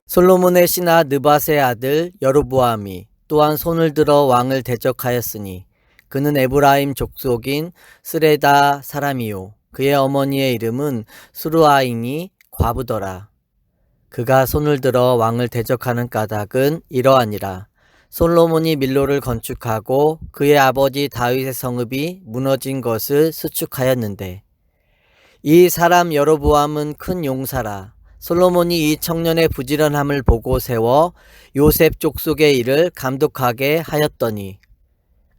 솔로몬의 신하 느밧의 아들 여로보암이 또한 손을 들어 왕을 대적하였으니 그는 에브라임 족속인 스레다 사람이요 그의 어머니의 이름은 수르아인이 과부더라. 그가 손을 들어 왕을 대적하는 까닭은 이러하니라. 솔로몬이 밀로를 건축하고 그의 아버지 다윗의 성읍이 무너진 것을 수축하였는데 이 사람 여로보암은 큰 용사라. 솔로몬이 이 청년의 부지런함을 보고 세워 요셉 족속의 일을 감독하게 하였더니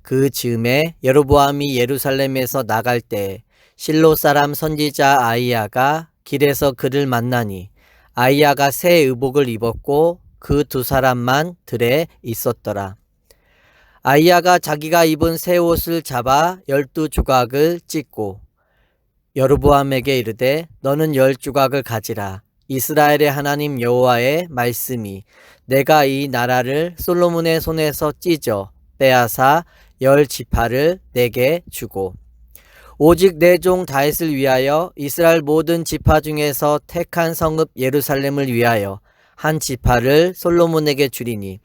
그 즈음에 여로보암이 예루살렘에서 나갈 때 실로 사람 선지자 아이야가 길에서 그를 만나니 아이야가 새 의복을 입었고 그 두 사람만 들에 있었더라. 아이야가 자기가 입은 새 옷을 잡아 12조각을 찢고 여로보암에게 이르되 너는 10조각을 가지라. 이스라엘의 하나님 여호와의 말씀이 내가 이 나라를 솔로몬의 손에서 찢어 빼앗아 10지파를 내게 주고 오직 내 종 다윗을 위하여 이스라엘 모든 지파 중에서 택한 성읍 예루살렘을 위하여 한 지파를 솔로몬에게 주리니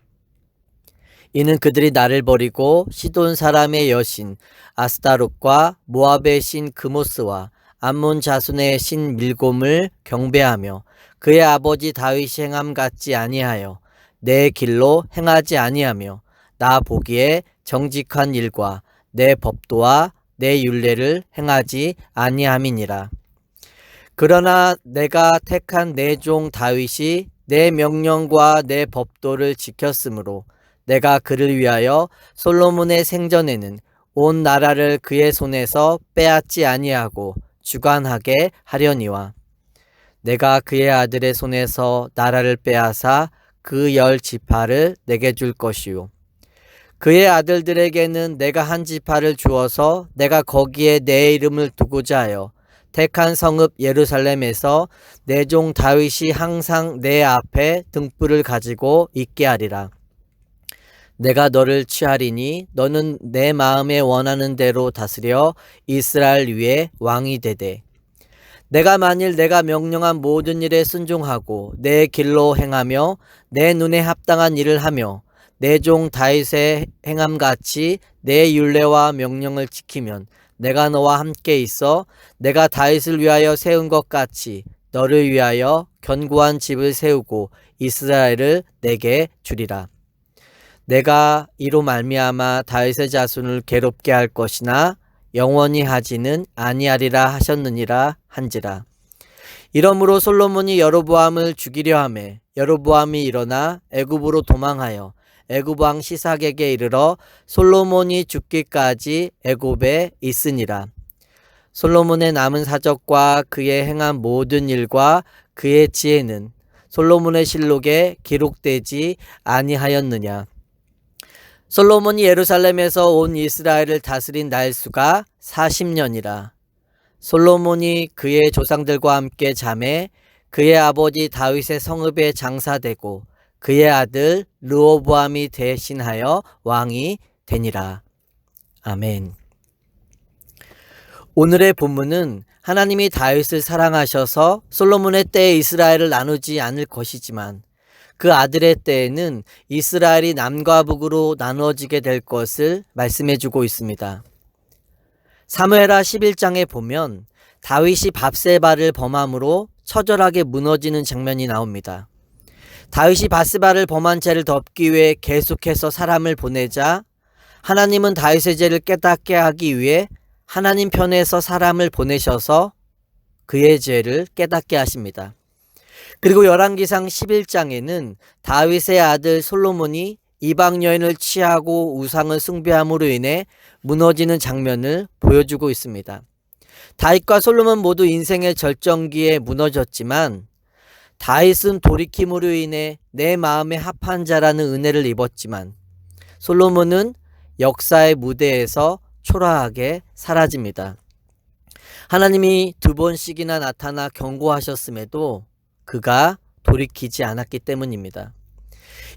이는 그들이 나를 버리고 시돈 사람의 여신 아스타롯과 모압의 신 그모스와 암몬 자손의 신 밀곰을 경배하며 그의 아버지 다윗이 행함 같지 아니하여 내 길로 행하지 아니하며 나 보기에 정직한 일과 내 법도와 내 율례를 행하지 아니함이니라. 그러나 내가 택한 내 종 다윗이 내 명령과 내 법도를 지켰으므로 내가 그를 위하여 솔로몬의 생전에는 온 나라를 그의 손에서 빼앗지 아니하고 주관하게 하려니와 내가 그의 아들의 손에서 나라를 빼앗아 그 10지파를 내게 줄 것이요 그의 아들들에게는 내가 한 지파를 주어서 내가 거기에 내 이름을 두고자 하여 택한 성읍 예루살렘에서 내 종 다윗이 항상 내 앞에 등불을 가지고 있게 하리라. 내가 너를 취하리니 너는 내 마음에 원하는 대로 다스려 이스라엘 위에 왕이 되되 내가 만일 내가 명령한 모든 일에 순종하고 내 길로 행하며 내 눈에 합당한 일을 하며 내 종 다윗의 행함같이 내 율례와 명령을 지키면 내가 너와 함께 있어 내가 다윗을 위하여 세운 것 같이 너를 위하여 견고한 집을 세우고 이스라엘을 내게 주리라. 내가 이로 말미암아 다윗의 자손을 괴롭게 할 것이나 영원히 하지는 아니하리라 하셨느니라 한지라. 이러므로 솔로몬이 여로보암을 죽이려 하매 여로보암이 일어나 애굽으로 도망하여 애굽 왕 시삭에게 이르러 솔로몬이 죽기까지 애굽에 있으니라. 솔로몬의 남은 사적과 그의 행한 모든 일과 그의 지혜는 솔로몬의 실록에 기록되지 아니하였느냐. 솔로몬이 예루살렘에서 온 이스라엘을 다스린 날수가 40년이라. 솔로몬이 그의 조상들과 함께 잠에 그의 아버지 다윗의 성읍에 장사되고 그의 아들 르호보암이 대신하여 왕이 되니라. 아멘. 오늘의 본문은 하나님이 다윗을 사랑하셔서 솔로몬의 때에 이스라엘을 나누지 않을 것이지만 그 아들의 때에는 이스라엘이 남과 북으로 나누어지게 될 것을 말씀해주고 있습니다. 사무엘하 11장에 보면 다윗이 밧세바를 범함으로 처절하게 무너지는 장면이 나옵니다. 다윗이 밧세바를 범한 죄를 덮기 위해 계속해서 사람을 보내자 하나님은 다윗의 죄를 깨닫게 하기 위해 하나님 편에서 사람을 보내셔서 그의 죄를 깨닫게 하십니다. 그리고 열왕기상 11장에는 다윗의 아들 솔로몬이 이방 여인을 취하고 우상을 숭배함으로 인해 무너지는 장면을 보여주고 있습니다. 다윗과 솔로몬 모두 인생의 절정기에 무너졌지만 다윗은 돌이킴으로 인해 내 마음에 합한 자라는 은혜를 입었지만 솔로몬은 역사의 무대에서 초라하게 사라집니다. 하나님이 2번씩이나 나타나 경고하셨음에도 그가 돌이키지 않았기 때문입니다.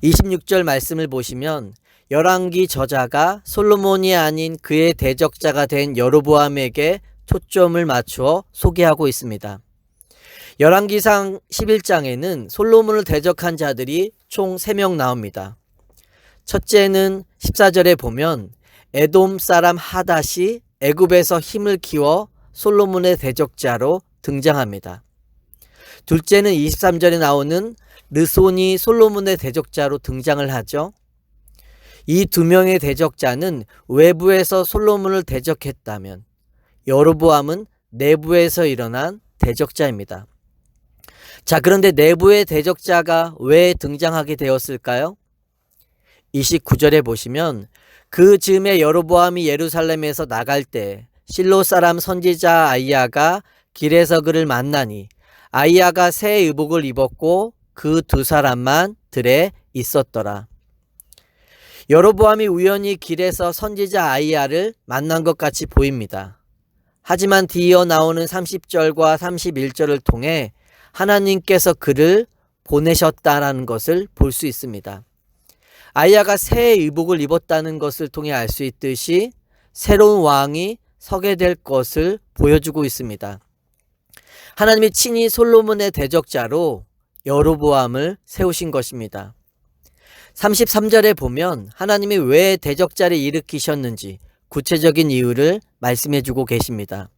26절 말씀을 보시면 열왕기 저자가 솔로몬이 아닌 그의 대적자가 된 여로보암에게 초점을 맞추어 소개하고 있습니다. 열왕기상 11장에는 솔로몬을 대적한 자들이 총 3명 나옵니다. 첫째는 14절에 보면 에돔 사람 하닷이 애굽에서 힘을 키워 솔로몬의 대적자로 등장합니다. 둘째는 23절에 나오는 르손이 솔로몬의 대적자로 등장을 하죠. 이 2명의 대적자는 외부에서 솔로몬을 대적했다면 여로보암은 내부에서 일어난 대적자입니다. 자, 그런데 내부의 대적자가 왜 등장하게 되었을까요? 29절에 보시면 그 즈음에 여로보암이 예루살렘에서 나갈 때 실로 사람 선지자 아이야가 길에서 그를 만나니 아이야가 새 의복을 입었고 그 2사람만 들에 있었더라. 여로보암이 우연히 길에서 선지자 아이야를 만난 것 같이 보입니다. 하지만 뒤이어 나오는 30절과 31절을 통해 하나님께서 그를 보내셨다라는 것을 볼 수 있습니다. 아이야가 새 의복을 입었다는 것을 통해 알 수 있듯이 새로운 왕이 서게 될 것을 보여주고 있습니다. 하나님이 친히 솔로몬의 대적자로 여로보암을 세우신 것입니다. 33절에 보면 하나님이 왜 대적자를 일으키셨는지 구체적인 이유를 말씀해 주고 계십니다.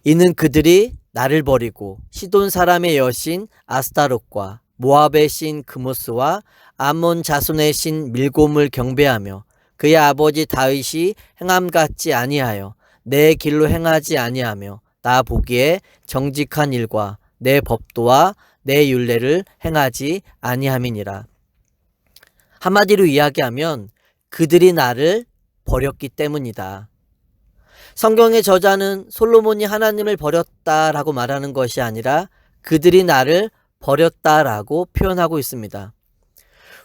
이는 그들이 나를 버리고 시돈 사람의 여신 아스타롯과 모압의 신 그모스와 암몬 자손의 신 밀곰을 경배하며 그의 아버지 다윗이 행함 같지 아니하여 내 길로 행하지 아니하며 나 보기에 정직한 일과 내 법도와 내 율례를 행하지 아니함이니라. 한마디로 이야기하면 그들이 나를 버렸기 때문이다. 성경의 저자는 솔로몬이 하나님을 버렸다라고 말하는 것이 아니라 그들이 나를 버렸다라고 표현하고 있습니다.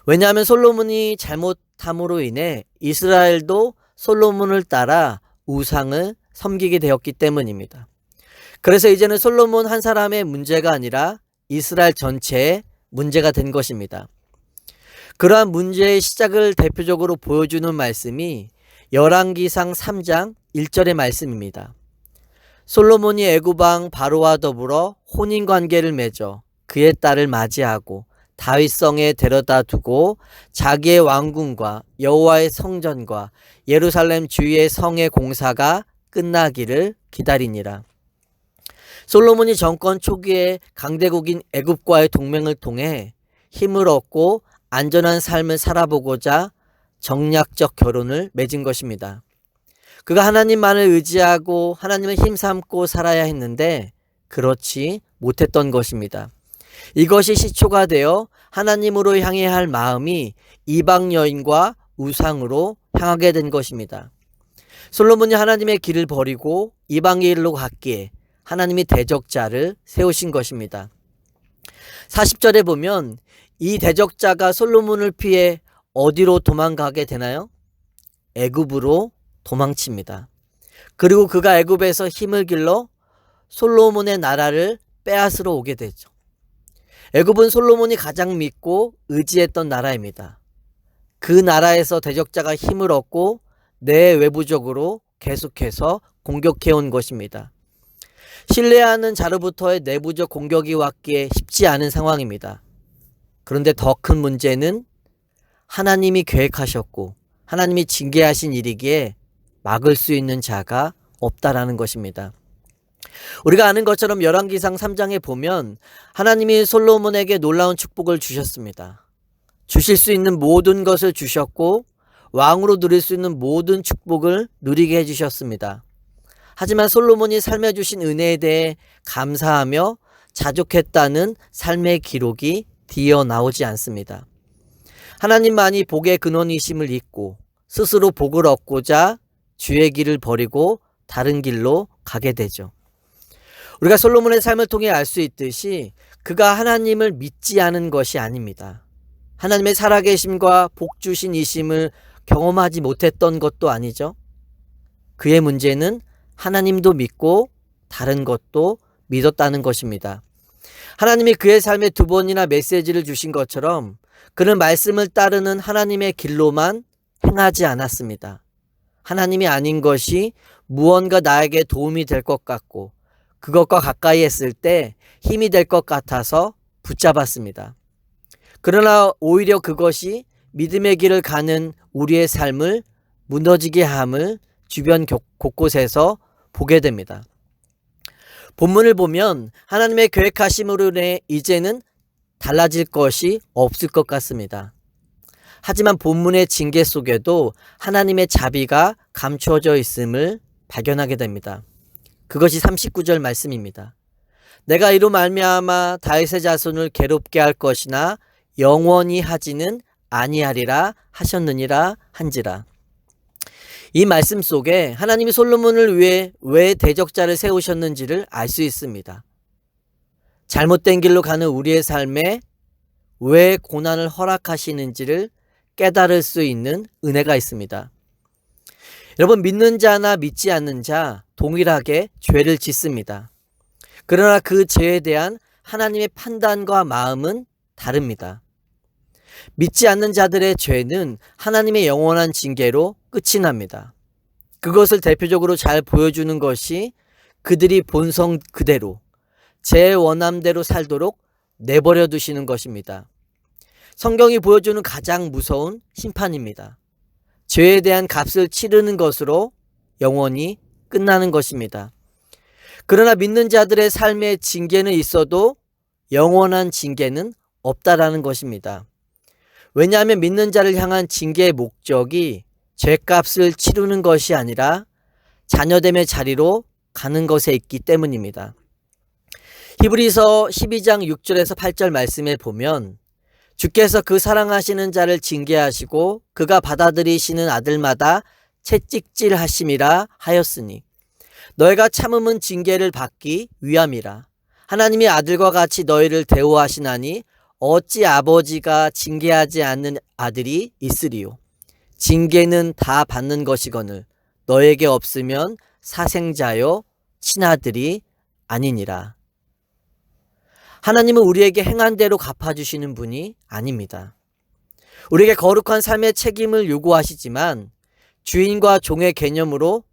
왜냐하면 솔로몬이 잘못함으로 인해 이스라엘도 솔로몬을 따라 우상을 섬기게 되었기 때문입니다. 그래서 이제는 솔로몬 한 사람의 문제가 아니라 이스라엘 전체의 문제가 된 것입니다. 그러한 문제의 시작을 대표적으로 보여주는 말씀이 열왕기상 3장 1절의 말씀입니다. 솔로몬이 애굽왕 바로와 더불어 혼인관계를 맺어 그의 딸을 맞이하고 다윗성에 데려다 두고 자기의 왕궁과 여호와의 성전과 예루살렘 주위의 성의 공사가 끝나기를 기다리니라. 솔로몬이 정권 초기에 강대국인 애굽과의 동맹을 통해 힘을 얻고 안전한 삶을 살아보고자 정략적 결혼을 맺은 것입니다. 그가 하나님만을 의지하고 하나님을 힘삼고 살아야 했는데 그렇지 못했던 것입니다. 이것이 시초가 되어 하나님으로 향해야 할 마음이 이방 여인과 우상으로 향하게 된 것입니다. 솔로몬이 하나님의 길을 버리고 이방의 길로 갔기에 하나님이 대적자를 세우신 것입니다. 40절에 보면 이 대적자가 솔로몬을 피해 어디로 도망가게 되나요? 애굽으로 도망칩니다. 그리고 그가 애굽에서 힘을 길러 솔로몬의 나라를 빼앗으러 오게 되죠. 애굽은 솔로몬이 가장 믿고 의지했던 나라입니다. 그 나라에서 대적자가 힘을 얻고 내외부적으로 계속해서 공격해온 것입니다. 신뢰하는 자로부터의 내부적 공격이 왔기에 쉽지 않은 상황입니다. 그런데 더 큰 문제는 하나님이 계획하셨고 하나님이 징계하신 일이기에 막을 수 있는 자가 없다라는 것입니다. 우리가 아는 것처럼 열왕기상 3장에 보면 하나님이 솔로몬에게 놀라운 축복을 주셨습니다. 주실 수 있는 모든 것을 주셨고 왕으로 누릴 수 있는 모든 축복을 누리게 해주셨습니다. 하지만 솔로몬이 삶에 주신 은혜에 대해 감사하며 자족했다는 삶의 기록이 뒤어 나오지 않습니다. 하나님만이 복의 근원이심을 잊고 스스로 복을 얻고자 주의 길을 버리고 다른 길로 가게 되죠. 우리가 솔로몬의 삶을 통해 알 수 있듯이 그가 하나님을 믿지 않은 것이 아닙니다. 하나님의 살아계심과 복 주신 이심을 경험하지 못했던 것도 아니죠. 그의 문제는 하나님도 믿고 다른 것도 믿었다는 것입니다. 하나님이 그의 삶에 2번이나 메시지를 주신 것처럼 그는 말씀을 따르는 하나님의 길로만 행하지 않았습니다. 하나님이 아닌 것이 무언가 나에게 도움이 될 것 같고 그것과 가까이 했을 때 힘이 될 것 같아서 붙잡았습니다. 그러나 오히려 그것이 믿음의 길을 가는 우리의 삶을 무너지게 함을 주변 곳곳에서 보게 됩니다. 본문을 보면 하나님의 계획하심으로 인해 이제는 달라질 것이 없을 것 같습니다. 하지만 본문의 징계 속에도 하나님의 자비가 감추어져 있음을 발견하게 됩니다. 그것이 39절 말씀입니다. 내가 이로 말미암아 다윗의 자손을 괴롭게 할 것이나 영원히 하지는 아니하리라 하셨느니라 한지라. 이 말씀 속에 하나님이 솔로몬을 위해 왜 대적자를 세우셨는지를 알 수 있습니다. 잘못된 길로 가는 우리의 삶에 왜 고난을 허락하시는지를 깨달을 수 있는 은혜가 있습니다. 여러분, 믿는 자나 믿지 않는 자 동일하게 죄를 짓습니다. 그러나 그 죄에 대한 하나님의 판단과 마음은 다릅니다. 믿지 않는 자들의 죄는 하나님의 영원한 징계로 끝이 납니다. 그것을 대표적으로 잘 보여주는 것이 그들이 본성 그대로 제 원함대로 살도록 내버려 두시는 것입니다. 성경이 보여주는 가장 무서운 심판입니다. 죄에 대한 값을 치르는 것으로 영원히 끝나는 것입니다. 그러나 믿는 자들의 삶의 징계는 있어도 영원한 징계는 없다라는 것입니다. 왜냐하면 믿는 자를 향한 징계의 목적이 죄값을 치르는 것이 아니라 자녀됨의 자리로 가는 것에 있기 때문입니다. 히브리서 12장 6절에서 8절 말씀에 보면 주께서 그 사랑하시는 자를 징계하시고 그가 받아들이시는 아들마다 채찍질 하심이라 하였으니 너희가 참음은 징계를 받기 위함이라. 하나님이 아들과 같이 너희를 대우하시나니 어찌 아버지가 징계하지 않는 아들이 있으리요. 징계는 다 받는 것이거늘 너에게 없으면 사생자요 친아들이 아니니라. 하나님은 우리에게 행한 대로 갚아주시는 분이 아닙니다. 우리에게 거룩한 삶의 책임을 요구하시지만 주인과 종의 개념으로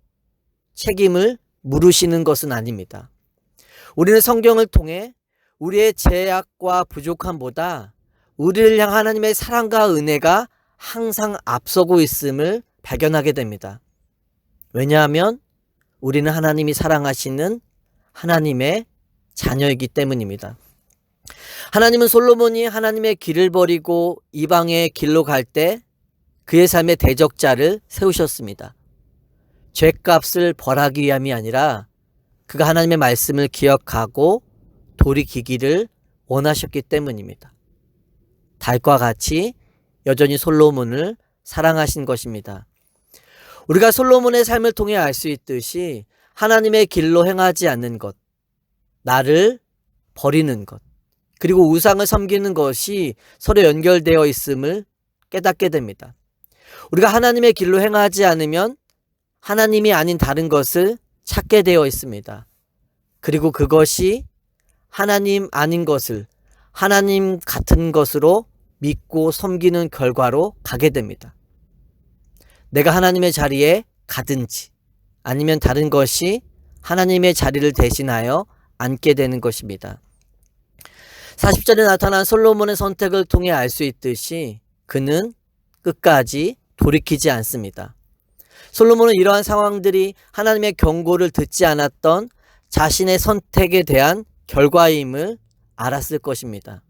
책임을 물으시는 것은 아닙니다. 우리는 성경을 통해 우리의 죄악과 부족함보다 우리를 향한 하나님의 사랑과 은혜가 항상 앞서고 있음을 발견하게 됩니다. 왜냐하면 우리는 하나님이 사랑하시는 하나님의 자녀이기 때문입니다. 하나님은 솔로몬이 하나님의 길을 버리고 이방의 길로 갈 때 그의 삶의 대적자를 세우셨습니다. 죄값을 벌하기 위함이 아니라 그가 하나님의 말씀을 기억하고 돌이키기를 원하셨기 때문입니다. 다윗과 같이 여전히 솔로몬을 사랑하신 것입니다. 우리가 솔로몬의 삶을 통해 알 수 있듯이 하나님의 길로 행하지 않는 것, 나를 버리는 것, 그리고 우상을 섬기는 것이 서로 연결되어 있음을 깨닫게 됩니다. 우리가 하나님의 길로 행하지 않으면 하나님이 아닌 다른 것을 찾게 되어 있습니다. 그리고 그것이 하나님 아닌 것을 하나님 같은 것으로 믿고 섬기는 결과로 가게 됩니다. 내가 하나님의 자리에 가든지 아니면 다른 것이 하나님의 자리를 대신하여 앉게 되는 것입니다. 40절에 나타난 솔로몬의 선택을 통해 알 수 있듯이 그는 끝까지 돌이키지 않습니다. 솔로몬은 이러한 상황들이 하나님의 경고를 듣지 않았던 자신의 선택에 대한 결과임을 알았을 것입니다.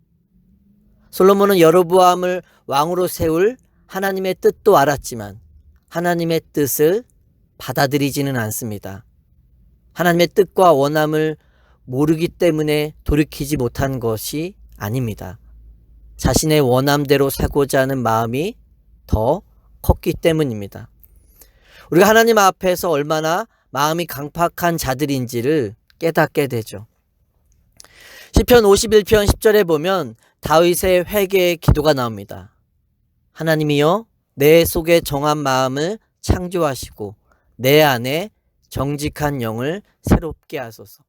솔로몬은 여로보암을 왕으로 세울 하나님의 뜻도 알았지만 하나님의 뜻을 받아들이지는 않습니다. 하나님의 뜻과 원함을 모르기 때문에 돌이키지 못한 것이 아닙니다. 자신의 원함대로 살고자 하는 마음이 더 컸기 때문입니다. 우리가 하나님 앞에서 얼마나 마음이 강팍한 자들인지를 깨닫게 되죠. 시편 51편 10절에 보면 다윗의 회개의 기도가 나옵니다. 하나님이여 내 속에 정한 마음을 창조하시고 내 안에 정직한 영을 새롭게 하소서.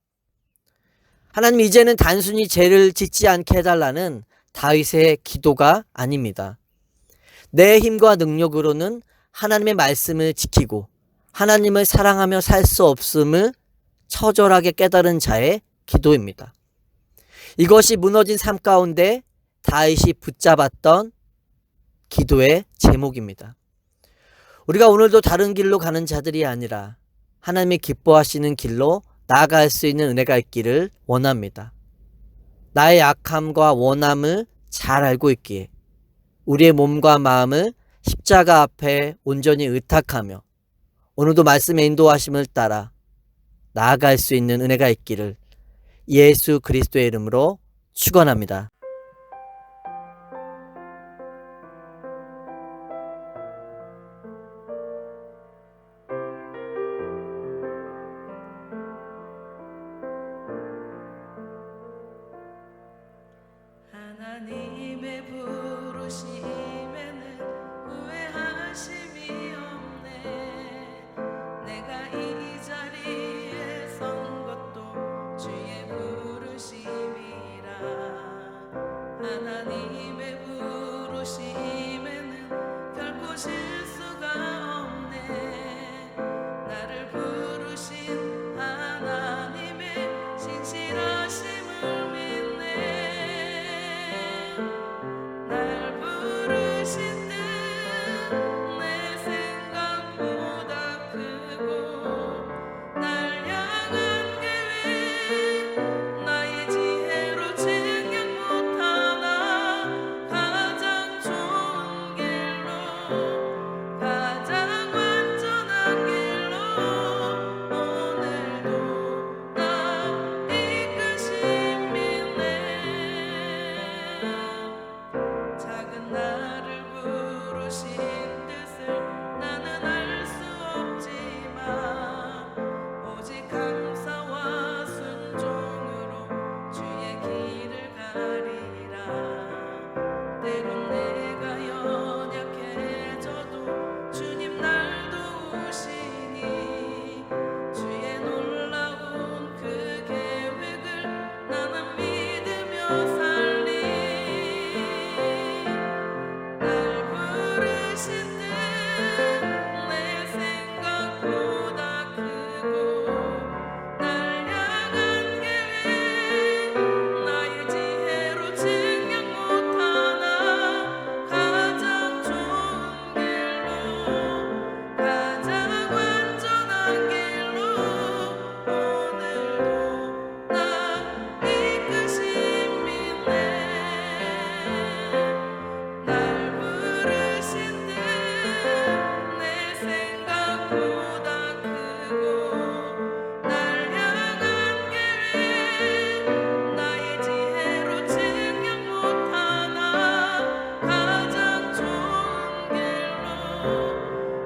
하나님, 이제는 단순히 죄를 짓지 않게 해달라는 다윗의 기도가 아닙니다. 내 힘과 능력으로는 하나님의 말씀을 지키고 하나님을 사랑하며 살 수 없음을 처절하게 깨달은 자의 기도입니다. 이것이 무너진 삶 가운데 다윗이 붙잡았던 기도의 제목입니다. 우리가 오늘도 다른 길로 가는 자들이 아니라 하나님이 기뻐하시는 길로 나아갈 수 있는 은혜가 있기를 원합니다. 나의 약함과 원함을 잘 알고 있기에 우리의 몸과 마음을 십자가 앞에 온전히 의탁하며 오늘도 말씀의 인도하심을 따라 나아갈 수 있는 은혜가 있기를 예수 그리스도의 이름으로 축원합니다. 하나님의 부르심에는 후회하심이 없네. 내가 이 자리에 선 것도 주의 부르심이라. 하나님의 부르심에는 결코 실수가 없네. 나를 부르신 하나님의 신실하심을 믿네. 날 부르신 뜻 내 생각보다 크고 날 향한 계획 나의 지혜로 측량 못하나 가장 좋은 길로 가장 완전한 길로 오늘도 나 이끄신 믿네. 작은 나를 부르신 뜻을 나는 알 수 없지만 오직 감사와 순종으로 주의 길을 가리라. 때론 내가 연약해져도 주님 날 도우시니 주의 놀라운 그 계획을 나는 믿으며 살리. 날 부르신 뜻 내 생각보다 크고 날 향한 계획 나의 지혜로 측량 못하나 가장 좋은 길로 가장 완전한 길로 오늘도 나 이끄신 믿네. 날 부르신 뜻 내 생각보다 크고 날 향한 계획 나의 지혜로 측량 못하나 가장 좋은 길로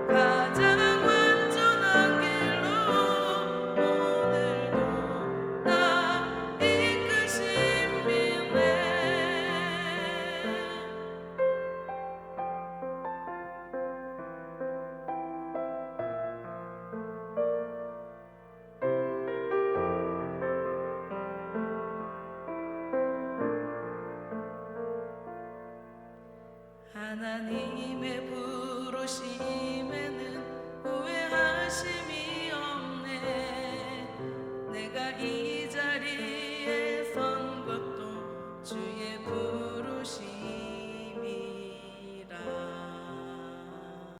가장 완전한 길로 오늘도 나 이끄신 믿네. 하나님의 부르심에는 후회하심이